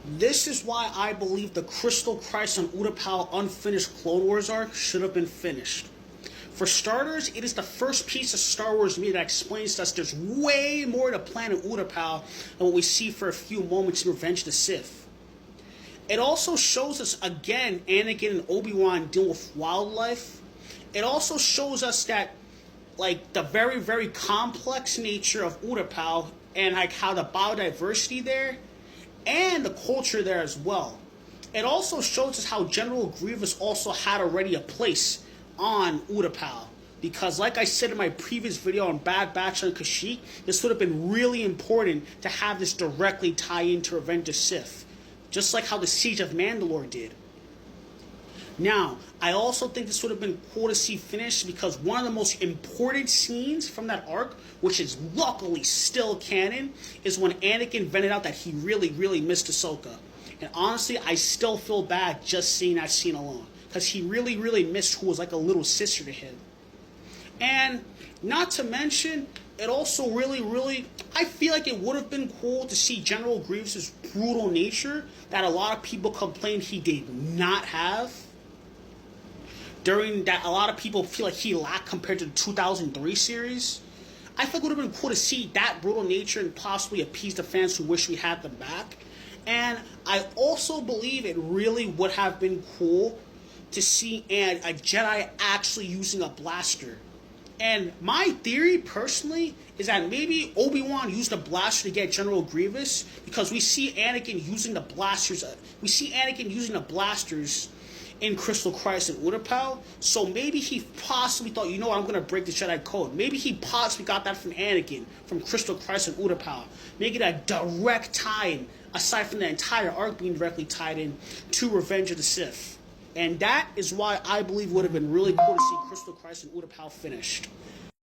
This is why I believe the Crystal Christ and Utapau unfinished Clone Wars arc should have been finished. For starters, it is the first piece of Star Wars media that explains to us there's way more to planet Utapau than what we see for a few moments in Revenge of the Sith. It also shows us, again, Anakin and Obi-Wan deal with wildlife. It also shows us that, like, the very, very complex nature of Utapau and, like, how the biodiversity there and the culture there as well. It also shows us how General Grievous also had already a place on Utapau. Because like I said in my previous video on Bad Batch on Kashyyyk, this would have been really important to have this directly tie into Revenge of the Sith. Just like how the Siege of Mandalore did. Now, I also think this would have been cool to see finished because one of the most important scenes from that arc, which is luckily still canon, is when Anakin vented out that he really, really missed Ahsoka. And honestly, I still feel bad just seeing that scene alone. Because he really, really missed who was like a little sister to him. And not to mention, it also really, I feel like it would have been cool to see General Grievous' brutal nature that a lot of people complained he did not have. During that, a lot of people feel like he lacked compared to the 2003 series. I think it would have been cool to see that brutal nature and possibly appease the fans who wish we had them back. And I also believe it really would have been cool to see a Jedi actually using a blaster. And my theory, personally, is that maybe Obi-Wan used a blaster to get General Grievous because we see Anakin using the blasters. In Crystal Christ and Utapau. So maybe he possibly thought, you know what, I'm going to break the Jedi code. Maybe he possibly got that from Anakin, from Crystal Christ and Utapau. Making a direct tie-in, aside from the entire arc being directly tied in to Revenge of the Sith. And that is why I believe it would have been really cool to see Crystal Christ and Utapau finished.